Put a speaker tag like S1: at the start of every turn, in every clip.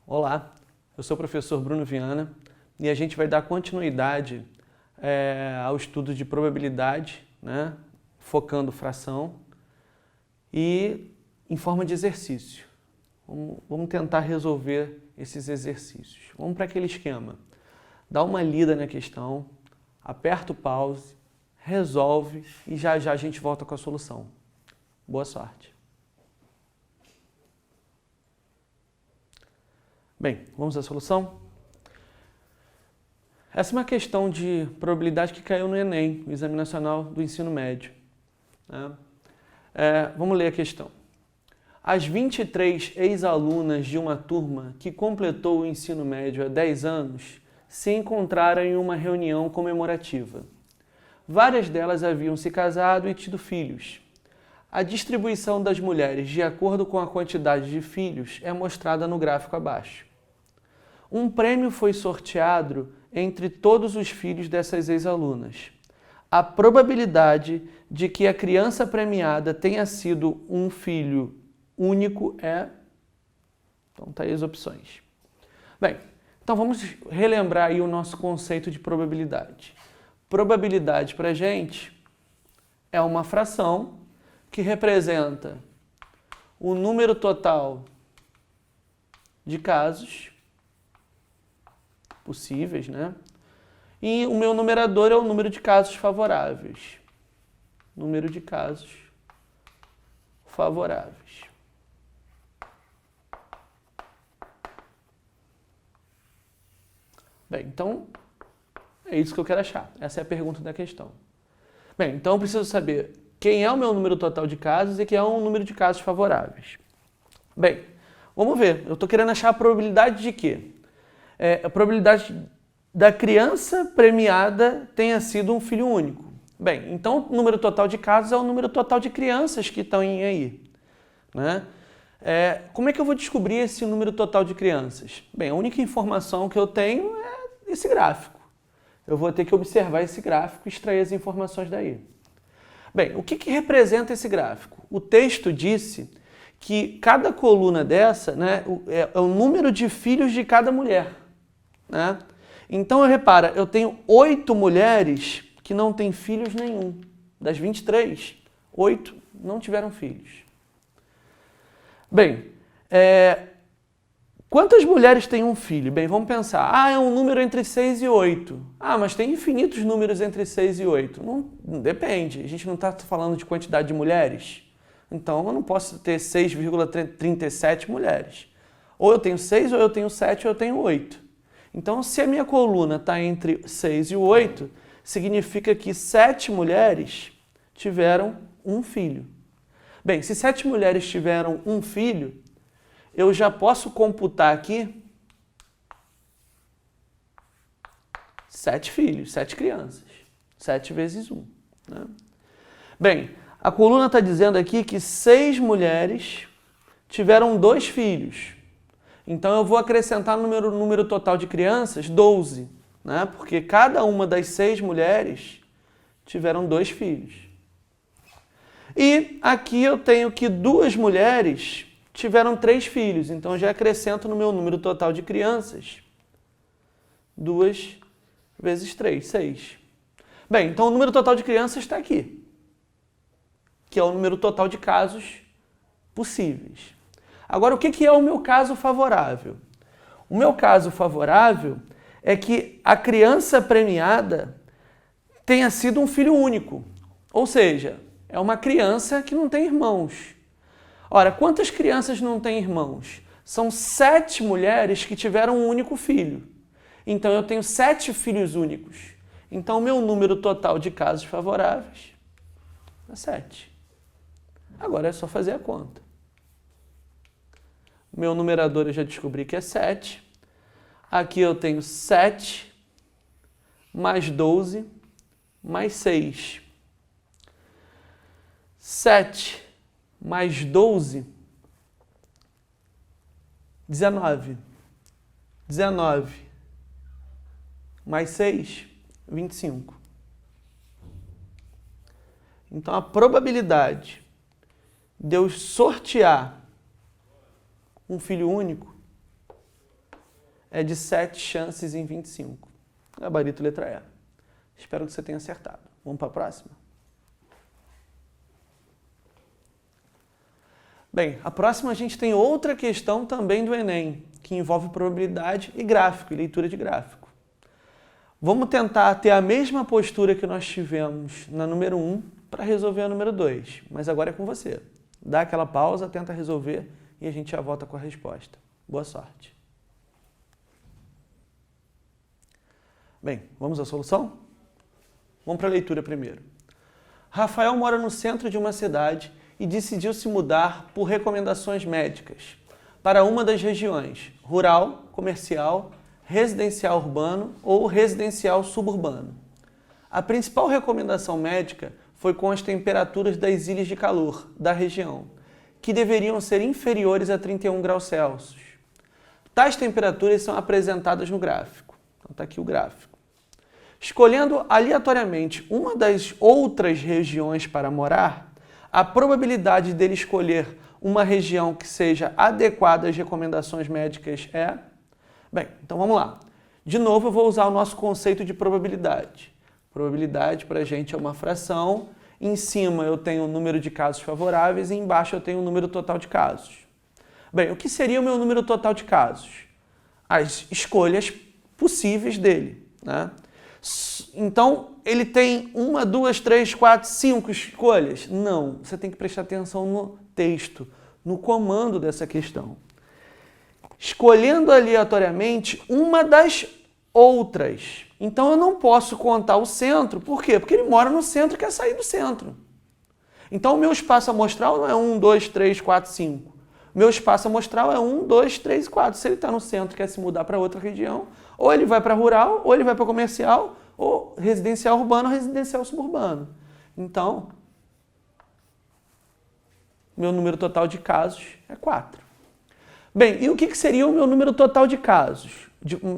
S1: Olá, eu sou o professor Bruno Viana e a gente vai dar continuidade ao estudo de probabilidade, né, focando fração e em forma de exercício. Vamos tentar resolver esses exercícios. Vamos para aquele esquema. Dá uma lida na questão, aperta o pause, resolve e já já a gente volta com a solução. Boa sorte! Bem, vamos à solução? Essa é uma questão de probabilidade que caiu no Enem, o Exame Nacional do Ensino Médio. Vamos ler a questão. As 23 ex-alunas de uma turma que completou o ensino médio há 10 anos se encontraram em uma reunião comemorativa. Várias delas haviam se casado e tido filhos. A distribuição das mulheres de acordo com a quantidade de filhos é mostrada no gráfico abaixo. Um prêmio foi sorteado entre todos os filhos dessas ex-alunas. A probabilidade de que a criança premiada tenha sido um filho único é... Então, tá aí as opções. Bem, então vamos relembrar aí o nosso conceito de probabilidade. Probabilidade para a gente é uma fração que representa o número total de casos possíveis, né? E o meu numerador é o número de casos favoráveis. Número de casos favoráveis. Bem, então é isso que eu quero achar. Essa é a pergunta da questão. Bem, então eu preciso saber quem é o meu número total de casos e quem é o número de casos favoráveis. Bem, vamos ver. Eu estou querendo achar a probabilidade de quê? A probabilidade da criança premiada tenha sido um filho único. Bem, então o número total de casos é o número total de crianças que estão aí. Né? Como é que eu vou descobrir esse número total de crianças? Bem, a única informação que eu tenho é esse gráfico. Eu vou ter que observar esse gráfico e extrair as informações daí. Bem, o que representa esse gráfico? O texto disse que cada coluna dessa, né, é o número de filhos de cada mulher. Né? Então, repara, eu tenho 8 mulheres que não têm filhos nenhum. Das 23, 8 não tiveram filhos. Bem, quantas mulheres têm um filho? Bem, vamos pensar. É um número entre 6 e 8. Mas tem infinitos números entre 6 e 8. Não depende. A gente não está falando de quantidade de mulheres. Então, eu não posso ter 6,37 mulheres. Ou eu tenho 6, ou eu tenho 7, ou eu tenho 8. Então, se a minha coluna está entre 6 e 8, significa que 7 mulheres tiveram um filho. Bem, se 7 mulheres tiveram um filho, eu já posso computar aqui 7 filhos, 7 crianças. 7 vezes 1. Né? Bem, a coluna está dizendo aqui que 6 mulheres tiveram 2 filhos. Então, eu vou acrescentar no número total de crianças 12, né? Porque cada uma das 6 mulheres tiveram 2 filhos. E aqui eu tenho que 2 mulheres tiveram 3 filhos. Então, eu já acrescento no meu número total de crianças 2 vezes 3, 6. Bem, então o número total de crianças está aqui, que é o número total de casos possíveis. Agora, o que é o meu caso favorável? O meu caso favorável é que a criança premiada tenha sido um filho único. Ou seja, é uma criança que não tem irmãos. Ora, quantas crianças não têm irmãos? São 7 mulheres que tiveram um único filho. Então, eu tenho 7 filhos únicos. Então, o meu número total de casos favoráveis é 7. Agora é só fazer a conta. Meu numerador eu já descobri que é 7. Aqui eu tenho 7 mais 12 mais 6. 7 mais 12, 19. 19 mais 6, 25. Então, a probabilidade de eu sortear um filho único é de 7 chances em 25. Gabarito letra E. Espero que você tenha acertado. Vamos para a próxima? Bem, a próxima a gente tem outra questão também do Enem, que envolve probabilidade e gráfico, e leitura de gráfico. Vamos tentar ter a mesma postura que nós tivemos na número 1 para resolver a número 2, mas agora é com você. Dá aquela pausa, tenta resolver e a gente já volta com a resposta. Boa sorte. Bem, vamos à solução? Vamos para a leitura primeiro. Rafael mora no centro de uma cidade e decidiu se mudar por recomendações médicas para uma das regiões, rural, comercial, residencial urbano ou residencial suburbano. A principal recomendação médica foi com as temperaturas das ilhas de calor da região, que deveriam ser inferiores a 31 graus Celsius. Tais temperaturas são apresentadas no gráfico. Então está aqui o gráfico. Escolhendo aleatoriamente uma das outras regiões para morar, a probabilidade dele escolher uma região que seja adequada às recomendações médicas é... Bem, então vamos lá. De novo, eu vou usar o nosso conceito de probabilidade. Probabilidade para a gente é uma fração. Em cima eu tenho o número de casos favoráveis e embaixo eu tenho o número total de casos. Bem, o que seria o meu número total de casos? As escolhas possíveis dele, né? Então, ele tem 1, 2, 3, 4, 5 escolhas? Não, você tem que prestar atenção no texto, no comando dessa questão. Escolhendo aleatoriamente uma das outras. Então, eu não posso contar o centro. Por quê? Porque ele mora no centro e quer sair do centro. Então, o meu espaço amostral não é 1, 2, 3, 4, 5. Meu espaço amostral é 1, 2, 3, 4. Se ele está no centro e quer se mudar para outra região, ou ele vai para rural, ou ele vai para comercial, ou residencial urbano, ou residencial suburbano. Então, meu número total de casos é 4. Bem, e o que seria o meu número total de casos?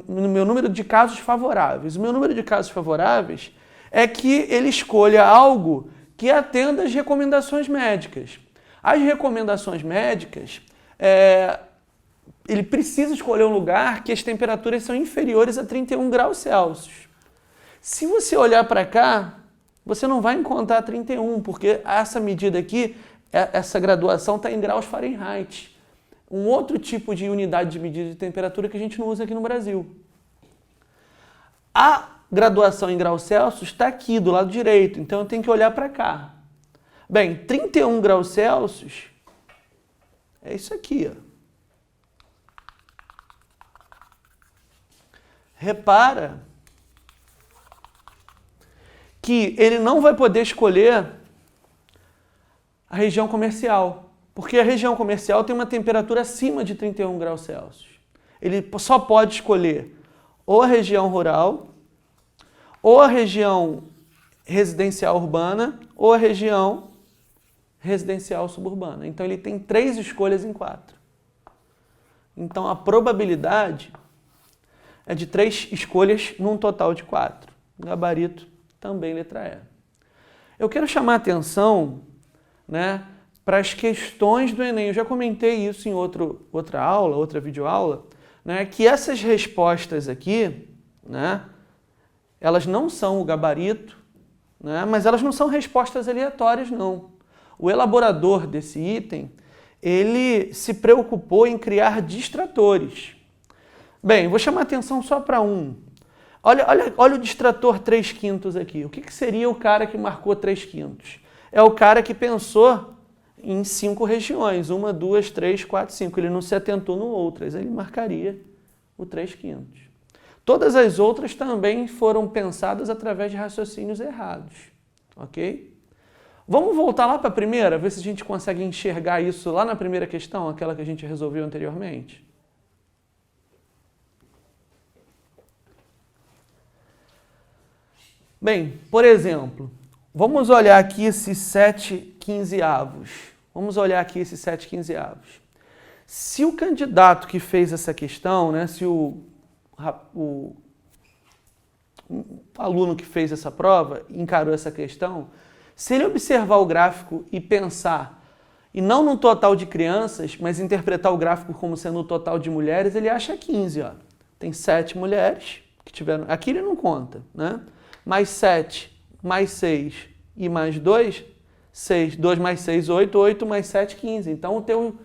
S1: O meu número de casos favoráveis. O meu número de casos favoráveis é que ele escolha algo que atenda às recomendações médicas. As recomendações médicas, ele precisa escolher um lugar que as temperaturas são inferiores a 31 graus Celsius. Se você olhar para cá, você não vai encontrar 31, porque essa medida aqui, essa graduação está em graus Fahrenheit. Um outro tipo de unidade de medida de temperatura que a gente não usa aqui no Brasil. A graduação em graus Celsius está aqui, do lado direito, então eu tenho que olhar para cá. Bem, 31 graus Celsius é isso aqui, ó. Repara que ele não vai poder escolher a região comercial, porque a região comercial tem uma temperatura acima de 31 graus Celsius. Ele só pode escolher ou a região rural, ou a região residencial urbana, ou a região residencial suburbana. Então ele tem 3 escolhas em 4. Então a probabilidade é de 3 escolhas num total de 4. Gabarito também letra E. Eu quero chamar a atenção, né, para as questões do Enem. Eu já comentei isso em outra aula, outra videoaula, né, que essas respostas aqui, né, elas não são o gabarito, né, mas elas não são respostas aleatórias, não. O elaborador desse item, ele se preocupou em criar distratores. Bem, vou chamar a atenção só para um. Olha o distrator 3/5 aqui. O que seria o cara que marcou 3/5? É o cara que pensou em 5 regiões. 1, 2, 3, 4, 5. Ele não se atentou no outras. Ele marcaria o 3/5. Todas as outras também foram pensadas através de raciocínios errados. Ok? Vamos voltar lá para a primeira, ver se a gente consegue enxergar isso lá na primeira questão, aquela que a gente resolveu anteriormente. Bem, por exemplo, vamos olhar aqui esses 7/15. Vamos olhar aqui esses 7/15. Se o candidato que fez essa questão, né, se o aluno que fez essa prova encarou essa questão, se ele observar o gráfico e pensar, e não no total de crianças, mas interpretar o gráfico como sendo o total de mulheres, ele acha 15, ó. tem 7 mulheres que tiveram... Aqui ele não conta, né? Mais 7, mais 6 e mais 2, 6. 2 mais 6, 8. 8 mais 7, 15. Então, o teu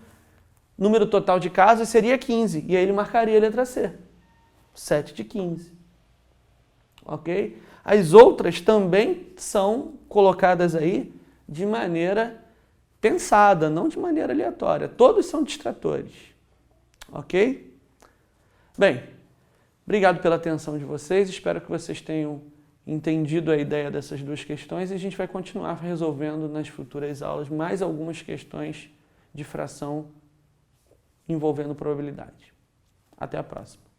S1: número total de casos seria 15. E aí ele marcaria a letra C. 7 de 15. Ok? As outras também são colocadas aí de maneira pensada, não de maneira aleatória. Todos são distratores. Ok? Bem, obrigado pela atenção de vocês. Espero que vocês tenham entendido a ideia dessas duas questões e a gente vai continuar resolvendo nas futuras aulas mais algumas questões de fração envolvendo probabilidade. Até a próxima.